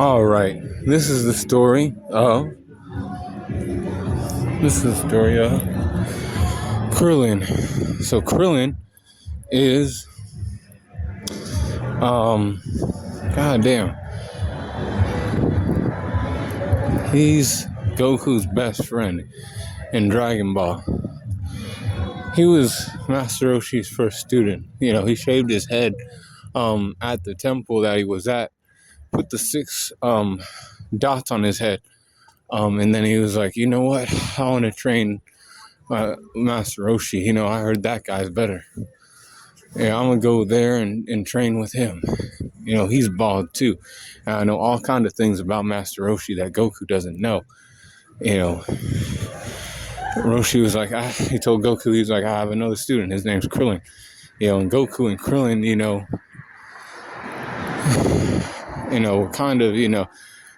All right, this is the story of Krillin. So Krillin is goddamn, he's Goku's best friend in Dragon Ball. He was Master Roshi's first student. He shaved his head at the temple that he was at, put the six dots on his head, and then he was like, you know what, I want to train Master Roshi. I heard that guy's better. Yeah, I'm gonna go there and train with him. He's bald too. And I know all kinds of things about Master Roshi that Goku doesn't know. Roshi was like, he told Goku, he was like, I have another student. His name's Krillin. And Goku and Krillin,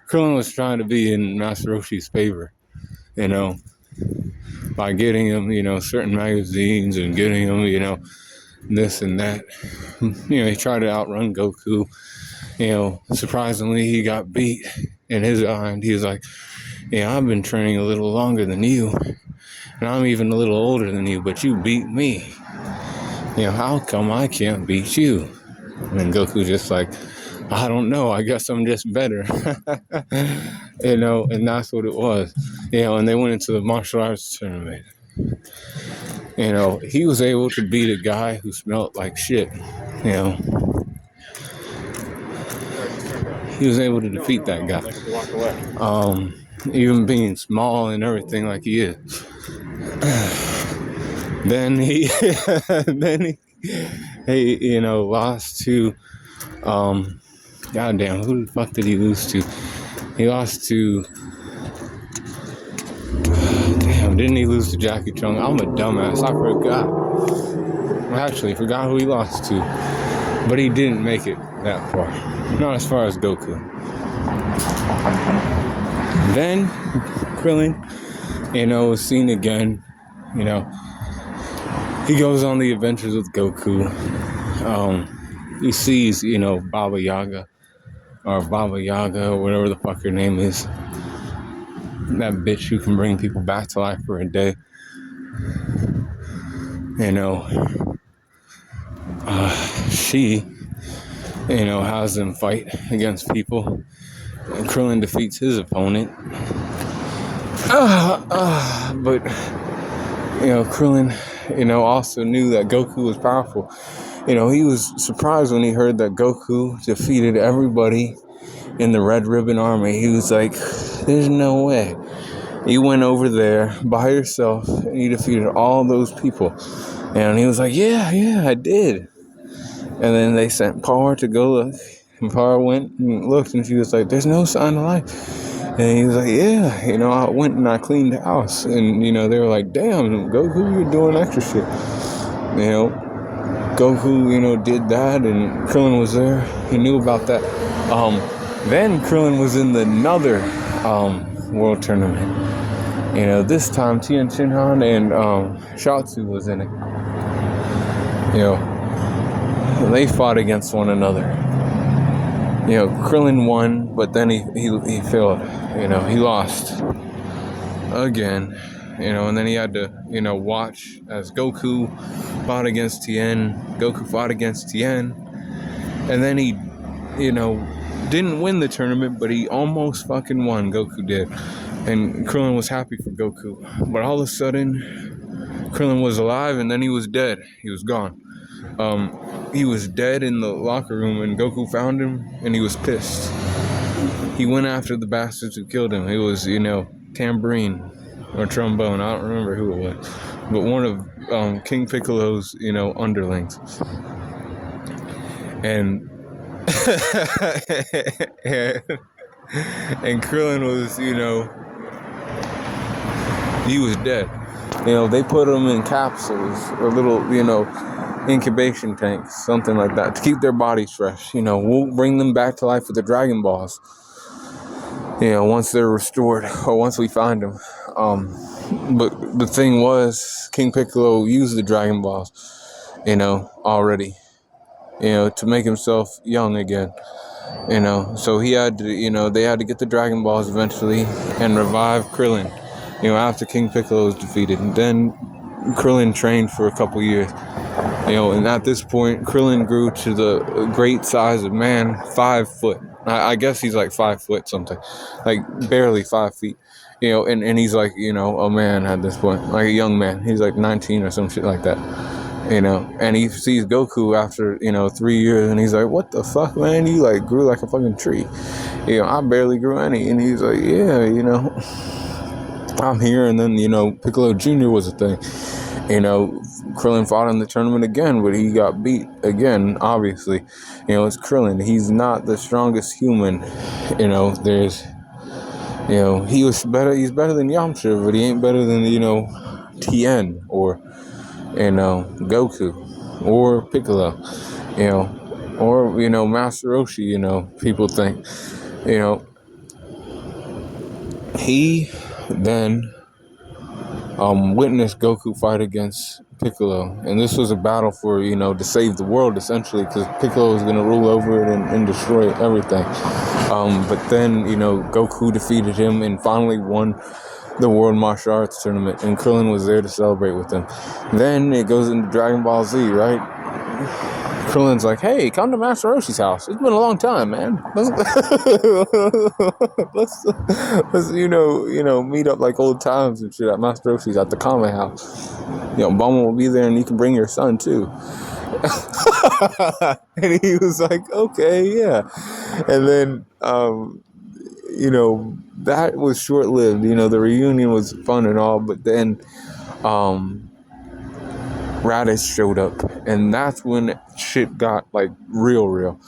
Krillin was trying to be in Master Roshi's favor, by getting him, certain magazines and getting him, this and that. He tried to outrun Goku. Surprisingly, he got beat in his mind. He was like, I've been training a little longer than you, and I'm even a little older than you, but you beat me. How come I can't beat you? And Goku's just like, I don't know. I guess I'm just better. And that's what it was. And they went into the martial arts tournament. He was able to beat a guy who smelled like shit. He was able to defeat that guy. Even being small and everything like he is. Then he lost to goddamn, who the fuck did he lose to? He lost to didn't he lose to Jackie Chung? I'm a dumbass. I forgot. I actually forgot who he lost to. But he didn't make it that far. Not as far as Goku. Then Krillin, was seen again. He goes on the adventures with Goku. He sees, Baba Yaga, or whatever the fuck her name is. That bitch who can bring people back to life for a day. She, has them fight against people. And Krillin defeats his opponent. But, Krillin, also knew that Goku was powerful. He was surprised when he heard that Goku defeated everybody in the Red Ribbon Army. He was like, there's no way. You went over there by yourself and you defeated all those people. And he was like, yeah, I did. And then they sent Power to go look. And Power went and looked, and she was like, there's no sign of life. And he was like, yeah, I went and I cleaned the house. And, they were like, damn, Goku, you're doing extra shit. Goku, did that, and Krillin was there. He knew about that. Then Krillin was in another world tournament. This time Tien Shinhan and Shotsu was in it. They fought against one another. Krillin won, but then he failed. He lost again. And then he had to, watch as Goku fought against Tien. Goku fought against Tien. And then he, didn't win the tournament, but he almost fucking won. Goku did. And Krillin was happy for Goku. But all of a sudden, Krillin was alive, and then he was dead. He was gone. He was dead in the locker room, and Goku found him, and he was pissed. He went after the bastards who killed him. It was, Tambourine or Trombone. I don't remember who it was. But one of King Piccolo's, underlings. And and Krillin was, he was dead. They put him in capsules or little, incubation tanks, something like that, to keep their bodies fresh. We'll bring them back to life with the Dragon Balls, once they're restored or once we find them. But the thing was, King Piccolo used the Dragon Balls, already, to make himself young again. So he had to, they had to get the Dragon Balls eventually and revive Krillin, after King Piccolo was defeated. And then Krillin trained for a couple years, and at this point, Krillin grew to the great size of man, 5 foot. I guess he's like 5 foot something, like barely 5 feet, and he's like, a man at this point, like a young man. He's like 19 or some shit like that. And he sees Goku after, 3 years, and he's like, what the fuck, man? You like grew like a fucking tree. I barely grew any. And he's like, yeah, I'm here. And then, Piccolo Jr. was a thing. Krillin fought in the tournament again, but he got beat again, obviously. It's Krillin. He's not the strongest human. There's, he's better than Yamcha, but he ain't better than, Tien or Goku or Piccolo, or Master Roshi. People think, he then witnessed Goku fight against Piccolo, and this was a battle for to save the world, essentially, because Piccolo was going to rule over it and destroy everything. But then Goku defeated him and finally won the World Martial Arts Tournament, and Krillin was there to celebrate with them. Then it goes into Dragon Ball Z, right? Krillin's like, hey, come to Master Roshi's house. It's been a long time, man. Let's meet up like old times and shit at Master Roshi's at the Kame house. Bulma will be there, and you can bring your son too. And he was like, okay, yeah. And then that was short-lived. The reunion was fun and all, but then Raditz showed up, and that's when shit got like real.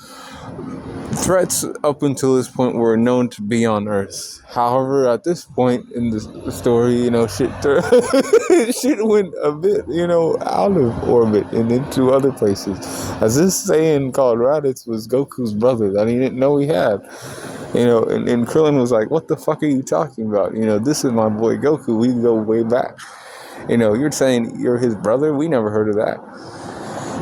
Threats up until this point were known to be on Earth. However, at this point in the story, shit went a bit, out of orbit and into other places. As this Saiyan called Raditz was Goku's brother that he didn't know he had. And Krillin was like, what the fuck are you talking about? This is my boy Goku. We go way back. You're saying you're his brother? We never heard of that.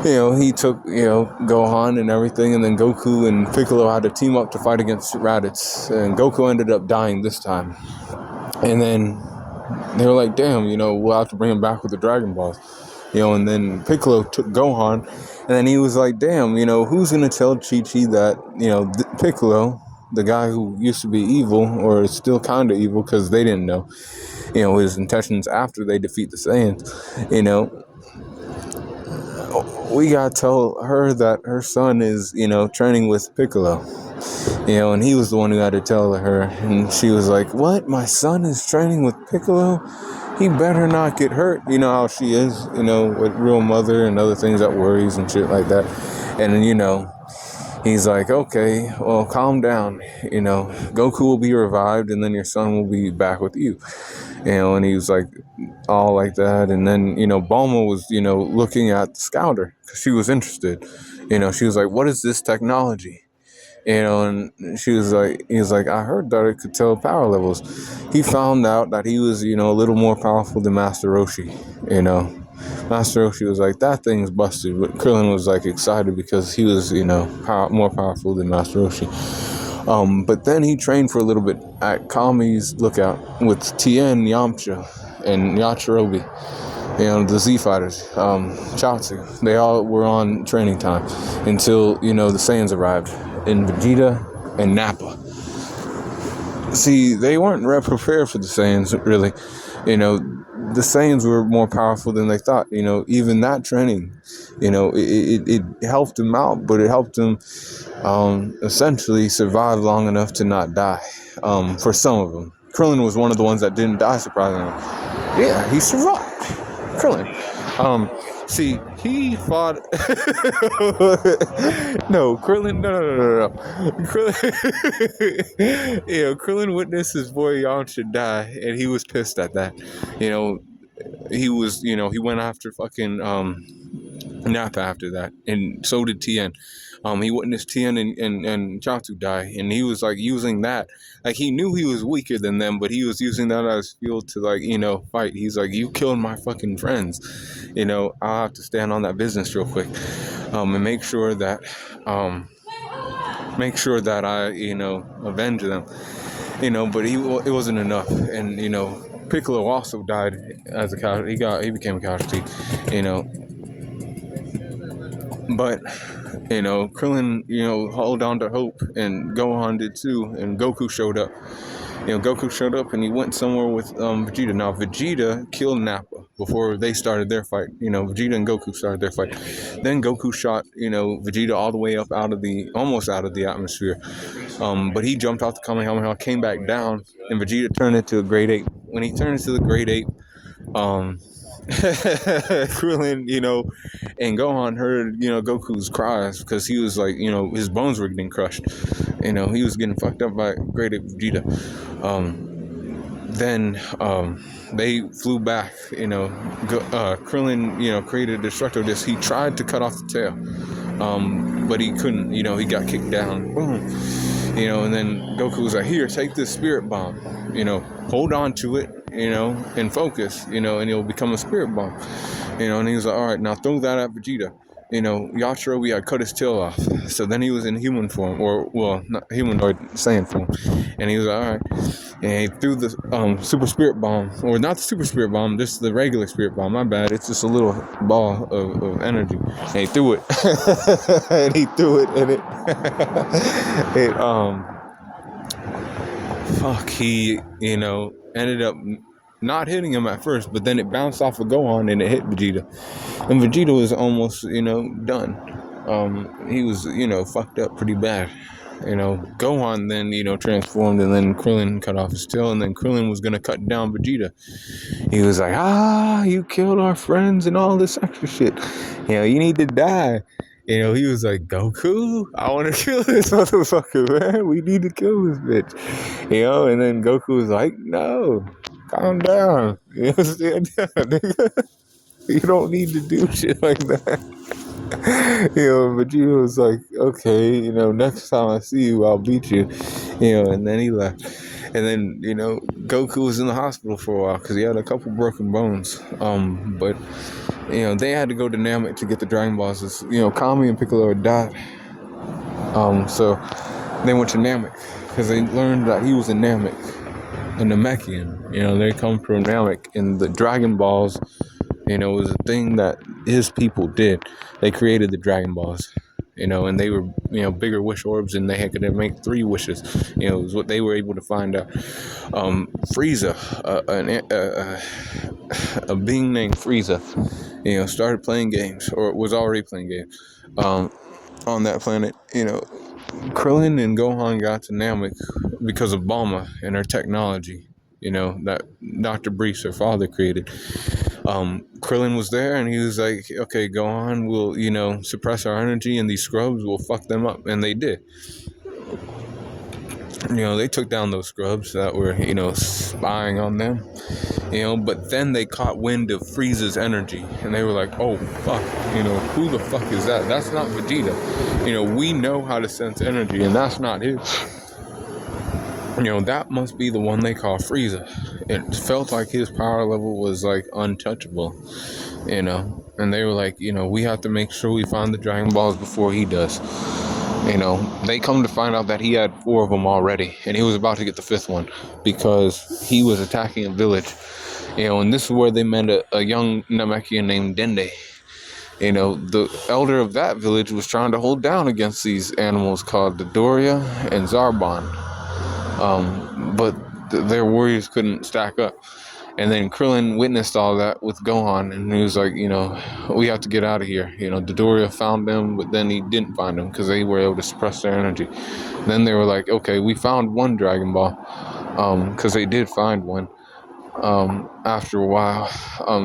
He took, Gohan and everything, and then Goku and Piccolo had to team up to fight against Raditz, and Goku ended up dying this time. And then they were like, damn, we'll have to bring him back with the Dragon Balls. And then Piccolo took Gohan, and then he was like, damn, who's going to tell Chi-Chi that, Piccolo, the guy who used to be evil, or is still kind of evil, because they didn't know, his intentions after they defeat the Saiyans, we gotta tell her that her son is, training with Piccolo, and he was the one who had to tell her, and she was like, what, my son is training with Piccolo? He better not get hurt. How she is, with real mother and other things that worries and shit like that. And then, he's like, okay, well, calm down. Goku will be revived, and then your son will be back with you. And he was like, all like that. And then, Bulma was, looking at the scouter because she was interested. She was like, what is this technology? And he was like, I heard that it could tell power levels. He found out that he was, a little more powerful than Master Roshi. Master Roshi was like, that thing's busted. But Krillin was like excited because he was, more powerful than Master Roshi. But then he trained for a little bit at Kami's lookout with Tien, Yamcha, and Yachirobe. The Z fighters, Chaozu. They all were on training time until, the Saiyans arrived. And Vegeta and Nappa. See, they weren't prepared for the Saiyans, really. The Saiyans were more powerful than they thought. Even that training, it helped them out, but it helped them essentially survive long enough to not die. For some of them. Krillin was one of the ones that didn't die, surprisingly. Yeah, he survived. Krillin. See, he fought. No, Krillin. No. Krillin. Krillin witnessed his boy Yamcha die, and he was pissed at that. He was. He went after fucking Nappa after that, and so did Tien. He witnessed Tien and Chaozu die, and he was like using that. Like he knew he was weaker than them, but he was using that as fuel to fight. He's like, you killed my fucking friends. I'll have to stand on that business real quick, and make sure that make sure that I, avenge them. But it wasn't enough, and Piccolo also died as a casualty. He became a casualty, you know. But Krillin, hold on to hope, and Gohan did too, and Goku showed up. Goku showed up and he went somewhere with Vegeta. Now Vegeta killed Nappa before they started their fight. Vegeta and Goku started their fight. Then Goku shot Vegeta all the way up almost out of the atmosphere. But he jumped off the Kamehameha, came back down, and Vegeta turned into a Great Ape. When he turned into the Great Ape, Krillin, and Gohan heard, Goku's cries because he was like, his bones were getting crushed. He was getting fucked up by Great Ape Vegeta. Then they flew back. Krillin, created a destructo disc. He tried to cut off the tail, but he couldn't. He got kicked down. Boom. And then Goku was like, "Here, take this spirit bomb. Hold on to it. And focus. And it'll become a spirit bomb. And he was like, all right, now throw that at Vegeta. Yachirobe had cut his tail off. So then he was in human form, not humanoid Saiyan form. And he was like, all right. And he threw the super spirit bomb, or not the super spirit bomb, just the regular spirit bomb. My bad. It's just a little ball of energy. And he threw it. And he threw it, and he ended up not hitting him at first, but then it bounced off of Gohan and it hit Vegeta. And Vegeta was almost, done. He was, fucked up pretty bad. Gohan then, transformed, and then Krillin cut off his tail, and then Krillin was going to cut down Vegeta. He was like, you killed our friends and all this extra shit. You need to die. He was like, Goku, I want to kill this motherfucker, man. We need to kill this bitch. And then Goku was like, no, calm down. Stand down, nigga. You don't need to do shit like that. Vegeta was like, okay, next time I see you, I'll beat you. And then he left. And then, Goku was in the hospital for a while because he had a couple broken bones. But they had to go to Namek to get the Dragon Balls. Kami and Piccolo had died. So they went to Namek because they learned that he was a Namek, a Namekian. They come from Namek, and the Dragon Balls, was a thing that his people did. They created the Dragon Balls. And they were, bigger wish orbs, and they could make 3 wishes. It was what they were able to find out. Frieza, a being named Frieza, started playing games, or was already playing games, on that planet. Krillin and Gohan got to Namek because of Bulma and her technology, that Dr. Briefs, her father, created. Krillin was there, and he was like, okay, Gohan will, suppress our energy, and these scrubs will fuck them up. And they did. They took down those scrubs that were, spying on them. But then they caught wind of Frieza's energy, and they were like, oh, fuck, who the fuck is that? That's not Vegeta. We know how to sense energy, and that's not his. That must be the one they call Frieza. It felt like his power level was, like, untouchable, and they were like, we have to make sure we find the Dragon Balls before he does. They come to find out that he had 4 of them already, and he was about to get the 5th one because he was attacking a village. And this is where they met a young Namekian named Dende. The elder of that village was trying to hold down against these animals called the Doria and Zarbon. But their warriors couldn't stack up. And then Krillin witnessed all that with Gohan, and he was like, we have to get out of here. Dodoria found them, but then he didn't find them because they were able to suppress their energy. And then they were like, okay, we found one Dragon Ball, because they did find one. After a while,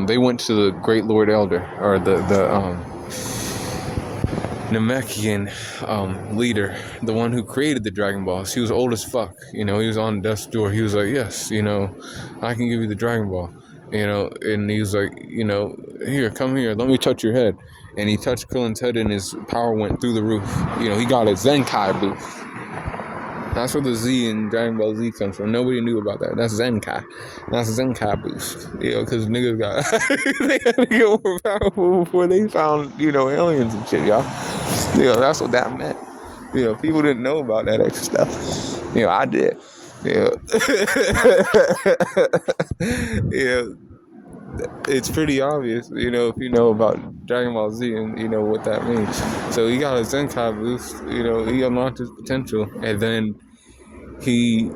they went to the Great Lord Elder, or the Namekian leader, the one who created the Dragon Balls. He was old as fuck. He was on death's door. He was like, yes, I can give you the Dragon Ball. And he was like, here, come here, let me touch your head. And he touched Krillin's head, and his power went through the roof. He got a Zenkai boost. That's where the Z in Dragon Ball Z comes from. Nobody knew about that. That's Zenkai. That's Zenkai boost. Because niggas they had to get more powerful before they found, aliens and shit, y'all. That's what that meant. People didn't know about that extra stuff. I did. Yeah. It's pretty obvious, if you know about Dragon Ball Z and you know what that means. So he got a Zenkai boost, he unlocked his potential, and then he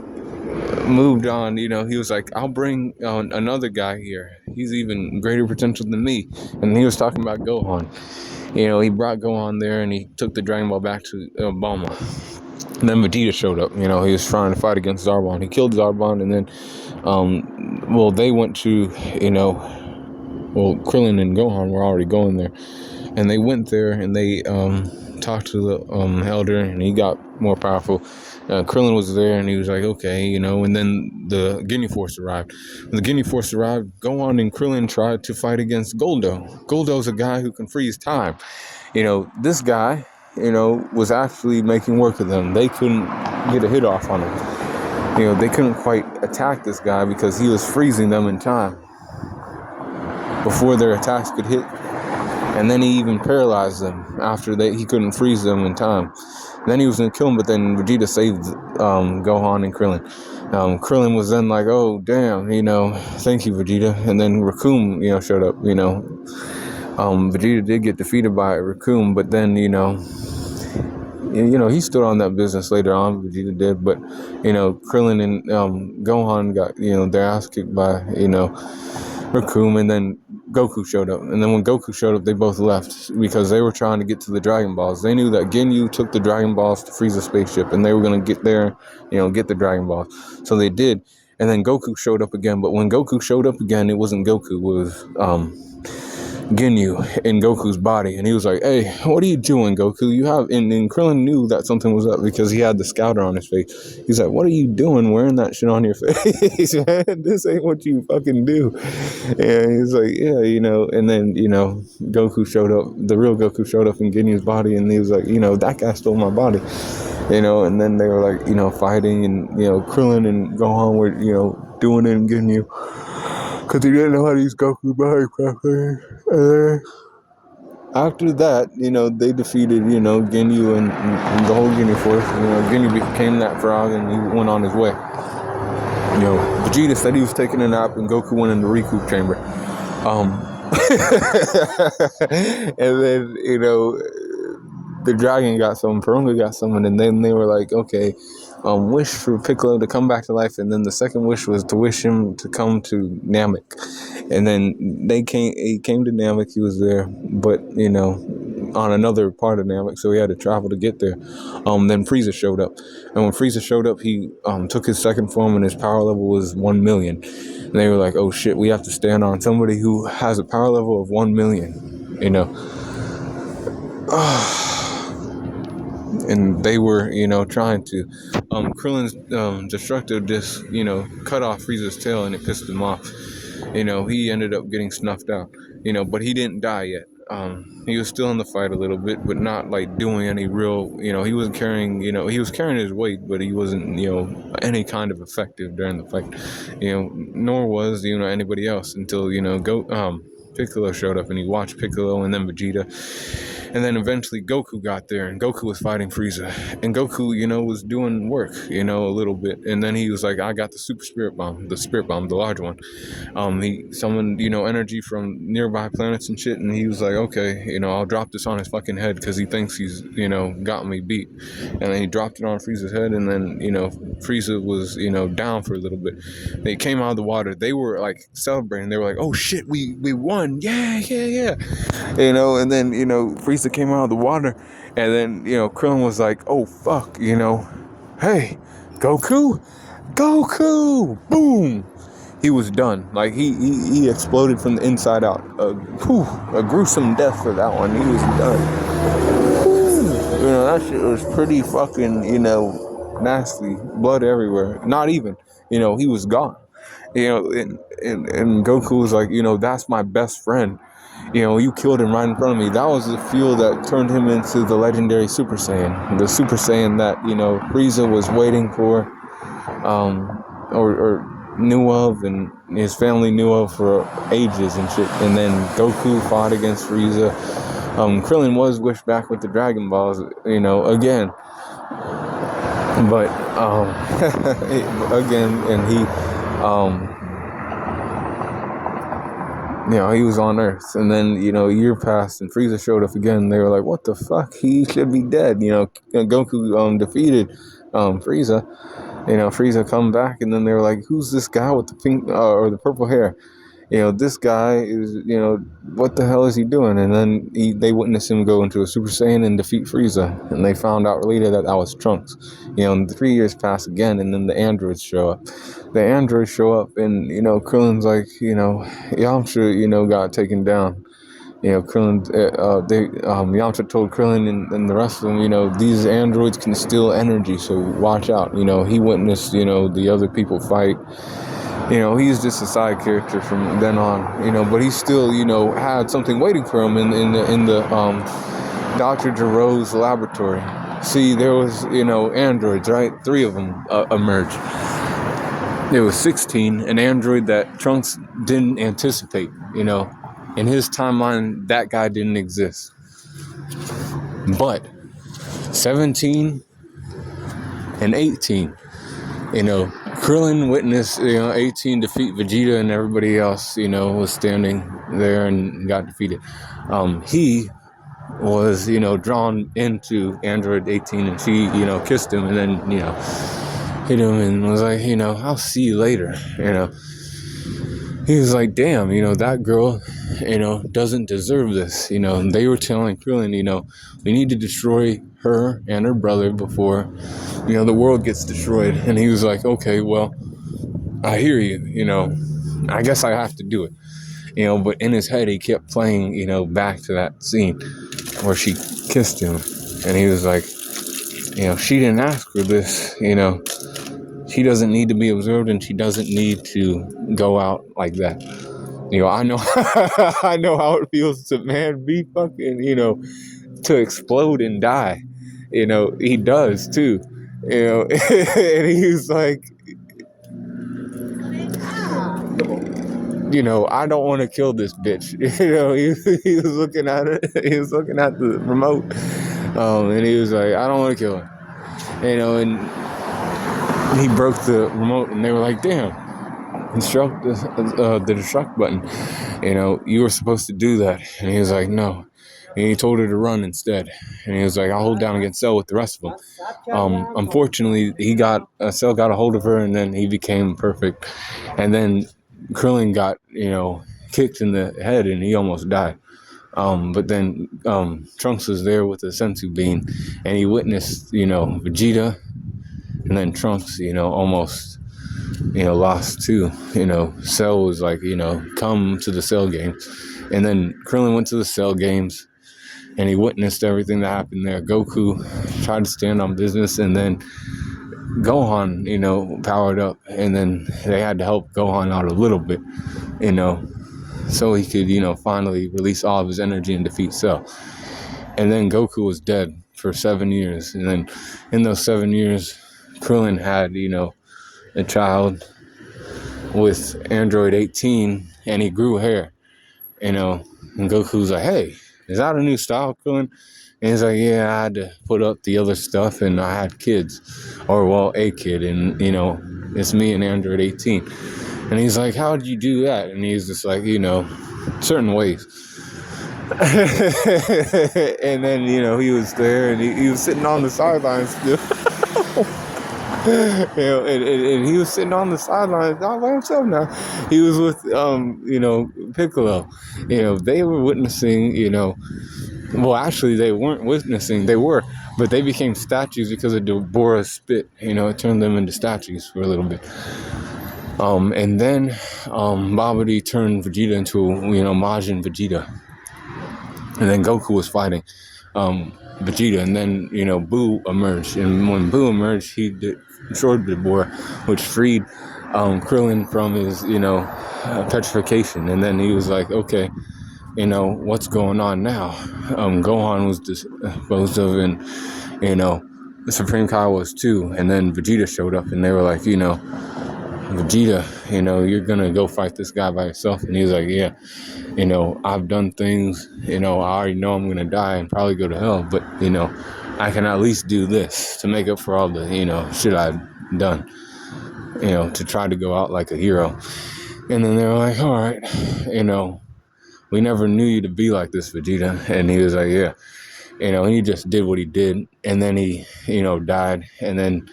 moved on. He was like, I'll bring another guy here. He's even greater potential than me. And he was talking about Gohan. He brought Gohan there and he took the Dragon Ball back to Bulma. And then Vegeta showed up. He was trying to fight against Zarbon. He killed Zarbon, and then, they went to, Krillin and Gohan were already going there. And they went there and they talked to the elder, and he got more powerful. Krillin was there, and he was like, okay, and then the Ginyu Force arrived. When the Ginyu Force arrived, Gohan and Krillin tried to fight against Goldo. Goldo's a guy who can freeze time. This guy, was actually making work of them. They couldn't get a hit off on him. They couldn't quite attack this guy because he was freezing them in time before their attacks could hit. And then he even paralyzed them after he couldn't freeze them in time. Then he was going to kill him, but then Vegeta saved Gohan and Krillin. Krillin was then like, oh, damn, thank you, Vegeta. And then Raccoon, showed up, Vegeta did get defeated by Raccoon, but then, he stood on that business later on, Vegeta did. But, Krillin and Gohan got, their ass kicked by, Raccoon, and then Goku showed up. And then when Goku showed up, they both left because they were trying to get to the Dragon Balls. They knew that Ginyu took the Dragon Balls to freeze the spaceship, and they were going to get there, get the Dragon Balls. So they did. And then Goku showed up again. But when Goku showed up again, it wasn't Goku. It was Ginyu in Goku's body. And he was like, hey, what are you doing, Goku? You have... And Krillin knew that something was up because he had the scouter on his face. He's like, what are you doing wearing that shit on your face, man? This ain't what you fucking do. And he's like, yeah, and then, Goku showed up. The real Goku showed up in Ginyu's body, and he was like, that guy stole my body. And then they were like, fighting, and, Krillin and Gohan were, doing it in Ginyu. Because he didn't know how to use Goku's body properly. After that, they defeated, Ginyu and the whole Ginyu Force. Ginyu became that frog, and he went on his way. Vegeta said he was taking a nap, and Goku went in the recoup chamber. And then, the dragon got some, Perunga got some, and then they were like, okay, wish for Piccolo to come back to life, and then the second wish was to wish him to come to Namek. And then he came to Namek, he was there, but, on another part of Namek, so he had to travel to get there. Then Frieza showed up. And when Frieza showed up, he took his second form, and his power level was 1 million. And they were like, oh shit, we have to stand on somebody who has a power level of 1 million, And they were, trying to. Krillin's destructive disc, cut off Frieza's tail, and it pissed him off. He ended up getting snuffed out, but he didn't die yet. He was still in the fight a little bit, but not like doing any real, he wasn't carrying, he was carrying his weight, but he wasn't, any kind of effective during the fight, nor was, anybody else until, Piccolo showed up, and he watched Piccolo and then Vegeta. And then eventually Goku got there, and Goku was fighting Frieza. And Goku, was doing work, a little bit. And then he was like, I got the Super Spirit Bomb, the large one. He summoned, energy from nearby planets and shit. And he was like, okay, I'll drop this on his fucking head because he thinks he's, got me beat. And then he dropped it on Frieza's head. And then, Frieza was, down for a little bit. They came out of the water. They were like celebrating. They were like, oh shit, we won. Yeah. And then, Frieza came out of the water, and then, Krillin was like, oh, fuck, hey, Goku, boom. He was done. Like, he exploded from the inside out. A gruesome death for that one. He was done. That shit was pretty fucking, nasty. Blood everywhere. Not even, he was gone. And Goku was like, that's my best friend. You killed him right in front of me. That was the fuel that turned him into the legendary Super Saiyan. The Super Saiyan that, Frieza was waiting for, or knew of, and his family knew of for ages and shit. And then Goku fought against Frieza. Krillin was wished back with the Dragon Balls, again. But again, and he he was on Earth, and then a year passed, and Frieza showed up again. They were like, "What the fuck? He should be dead." Goku defeated Frieza. Frieza come back, and then they were like, "Who's this guy with the pink or the purple hair?" This guy is, what the hell is he doing? And then they witnessed him go into a Super Saiyan and defeat Frieza. And they found out later that was Trunks. And 3 years pass again, and then the androids show up. The androids show up, and, Krillin's like, Yamcha, got taken down. Krillin, Yamcha told Krillin and the rest of them, these androids can steal energy, so watch out. He witnessed, the other people fight. He's just a side character from then on, but he still, had something waiting for him in the Dr. Giroux's laboratory. See, there was, androids, right? 3 of them emerged. There was 16, an android that Trunks didn't anticipate, In his timeline, that guy didn't exist. But 17 and 18, Krillin witnessed, 18 defeat Vegeta, and everybody else, was standing there and got defeated. He was, drawn into Android 18, and she, kissed him, and then, hit him and was like, I'll see you later, He was like, damn, that girl, doesn't deserve this, They were telling Krillin, we need to destroy her and her brother before, the world gets destroyed. And he was like, okay, well, I hear you, I guess I have to do it, but in his head, he kept playing, back to that scene where she kissed him. And he was like, she didn't ask for this, she doesn't need to be observed, and she doesn't need to go out like that. I know, I know how it feels to, man, be fucking, to explode and die. He does too. And he's like, I don't want to kill this bitch. He was looking at it. He was looking at the remote, and he was like, I don't want to kill her. And he broke the remote, and they were like, damn, instruct the destruct button. You were supposed to do that. And he was like, no. And he told her to run instead. And he was like, I'll hold down against Cell with the rest of them. Unfortunately, Cell got a hold of her, and then he became perfect. And then Krillin got, kicked in the head, and he almost died. But then Trunks was there with the sensu bean, and he witnessed, Vegeta, and then Trunks, almost, lost too. Cell was like, come to the Cell games. And then Krillin went to the Cell games, and he witnessed everything that happened there. Goku tried to stand on business, and then Gohan, powered up, and then they had to help Gohan out a little bit, so he could, finally release all of his energy and defeat Cell. And then Goku was dead for 7 years, and then in those 7 years, Krillin had, a child with Android 18, and he grew hair, and Goku's like, hey, is that a new style, Krillin? And he's like, yeah, I had to put up the other stuff, and I had kids, or, well, a kid, and, it's me and Android 18. And he's like, how did you do that? And he's just like, certain ways. And then, he was there, and he was sitting on the sidelines still. And he was sitting on the sidelines not by himself now. He was with, Piccolo. They were witnessing, well, actually, they weren't witnessing. They were, but they became statues because of Deborah's spit. It turned them into statues for a little bit. And then Babidi turned Vegeta into, Majin Vegeta. And then Goku was fighting Vegeta. And then, Boo emerged. And when Boo emerged, he destroyed Deborah, which freed Krillin from his, petrification. And then he was like, okay, what's going on now? Gohan was disposed of, and, the Supreme Kai was too. And then Vegeta showed up, and they were like, Vegeta, you're gonna go fight this guy by yourself. And he was like, yeah, I've done things, I already know I'm gonna die and probably go to hell, but, I can at least do this to make up for all the, shit I've done, to try to go out like a hero. And then they were like, all right, we never knew you to be like this, Vegeta. And he was like, yeah, and he just did what he did. And then he, died. And then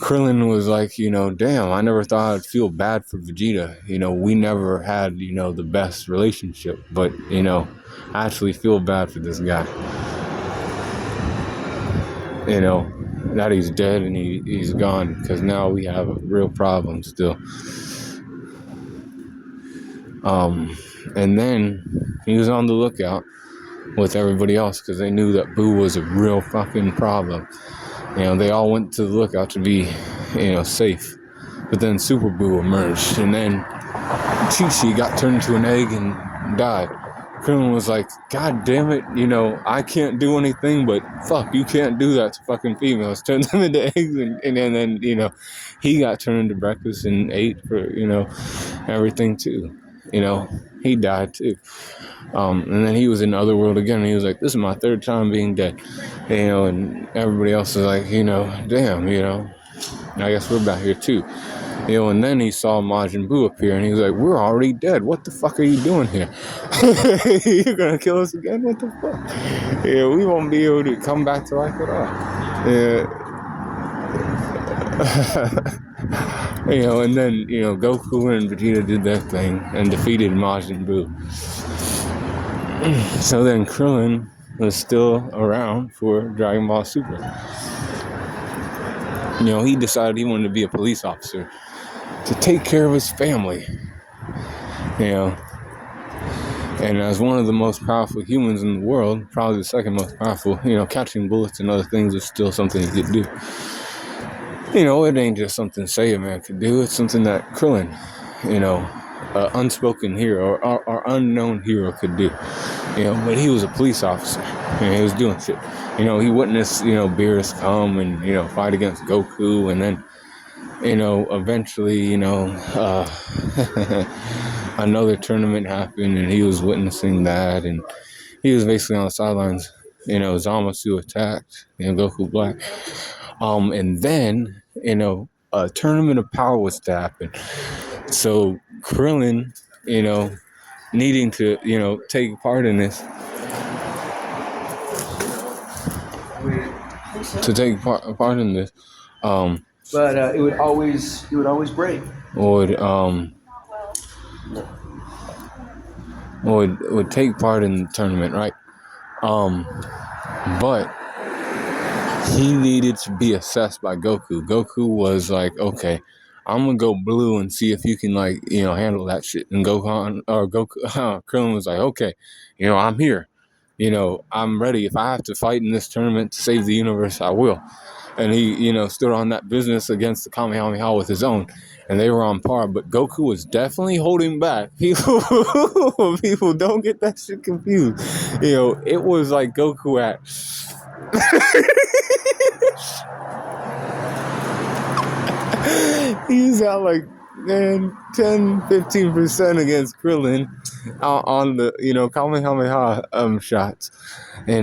Krillin was like, damn, I never thought I'd feel bad for Vegeta. We never had, the best relationship. But, I actually feel bad for this guy. That he's dead and he's gone, because now we have a real problem still. And then he was on the lookout with everybody else, because they knew that Boo was a real fucking problem. They all went to the lookout to be, safe. But then Super Boo emerged, and then Chi-Chi got turned into an egg and died. Krillin was like, God damn it, I can't do anything, but fuck, you can't do that to fucking females. Turn them into eggs, and then, he got turned into breakfast and ate for, everything too. He died too. And then he was in the other world again, and he was like, this is my third time being dead. And everybody else was like, damn, I guess we're back here too. And then he saw Majin Buu appear, and he was like, we're already dead. What the fuck are you doing here? You're gonna kill us again? What the fuck? We won't be able to come back to life at all. And then, Goku and Vegeta did their thing and defeated Majin Buu. So then Krillin was still around for Dragon Ball Super. He decided he wanted to be a police officer to take care of his family. And as one of the most powerful humans in the world, probably the second most powerful, catching bullets and other things was still something he could do. It ain't just something Saiyaman could do. It's something that Krillin, unspoken hero or unknown hero could do. But he was a police officer. He was doing shit. He witnessed, Beerus come and, fight against Goku. And then, eventually, another tournament happened, and he was witnessing that. And he was basically on the sidelines. Zamasu attacked, Goku Black. And then, a tournament of power was to happen. So Krillin, needing to, take part in this, but it would always break. Would take part in the tournament, right? But he needed to be assessed by Goku. Goku was like, okay, I'm gonna go blue and see if you can handle that shit. And Krillin was like, okay, I'm here. I'm ready. If I have to fight in this tournament to save the universe, I will. And he, stood on that business against the Kamehameha with his own, and they were on par. But Goku was definitely holding back. People don't get that shit confused. It was like Goku at. He's at 10-15% against Krillin on the Kamehameha shots. He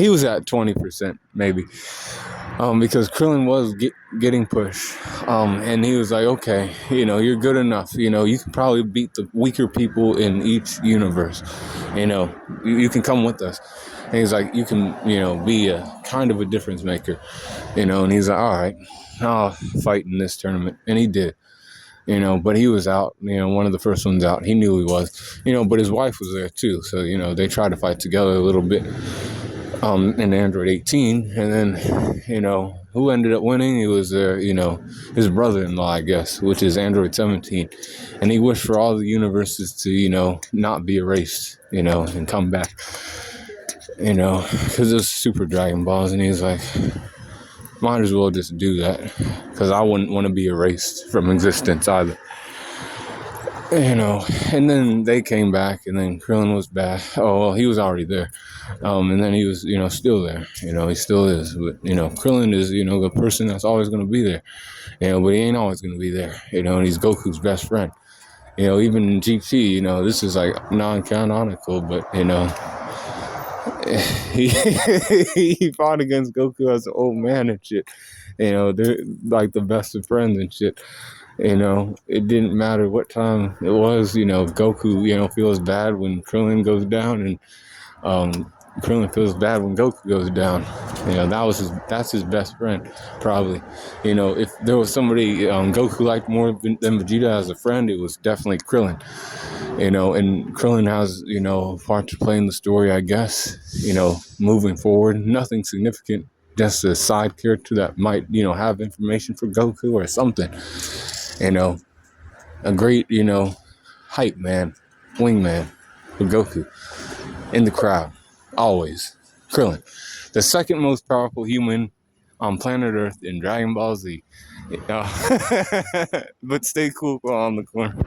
was at 20% maybe, because Krillin was getting pushed, and he was like, okay, you're good enough. You can probably beat the weaker people in each universe. You can come with us. And he's like, you can, be a kind of a difference maker, and he's like, all right, I'll fight in this tournament. And he did, but he was out, one of the first ones out. He knew he was, but his wife was there too. So, they tried to fight together a little bit, in Android 18. And then, who ended up winning? It was his brother-in-law, I guess, which is Android 17. And he wished for all the universes to, not be erased, and come back. Because it was Super Dragon Balls, and he's like, might as well just do that, because I wouldn't want to be erased from existence either. And then they came back, and then Krillin was back. Oh, well, he was already there. And then he was, still there. He still is. But, Krillin is, the person that's always going to be there. But he ain't always going to be there. And he's Goku's best friend. Even in GT, this is non-canonical, but, he he fought against Goku as an old man and shit. You know, they're like the best of friends and shit. You know, it didn't matter what time it was. You know, Goku, you know, feels bad when Krillin goes down, and Krillin feels bad when Goku goes down. You know, that's his best friend, probably. You know, if there was somebody Goku liked more than Vegeta as a friend, it was definitely Krillin. You know, and Krillin has, you know, a part to play in the story, I guess. You know, moving forward, nothing significant, just a side character that might, you know, have information for Goku or something. You know, a great, you know, hype man, wingman for Goku in the crowd, always. Krillin, the second most powerful human on planet Earth in Dragon Ball Z. But stay cool on the corner.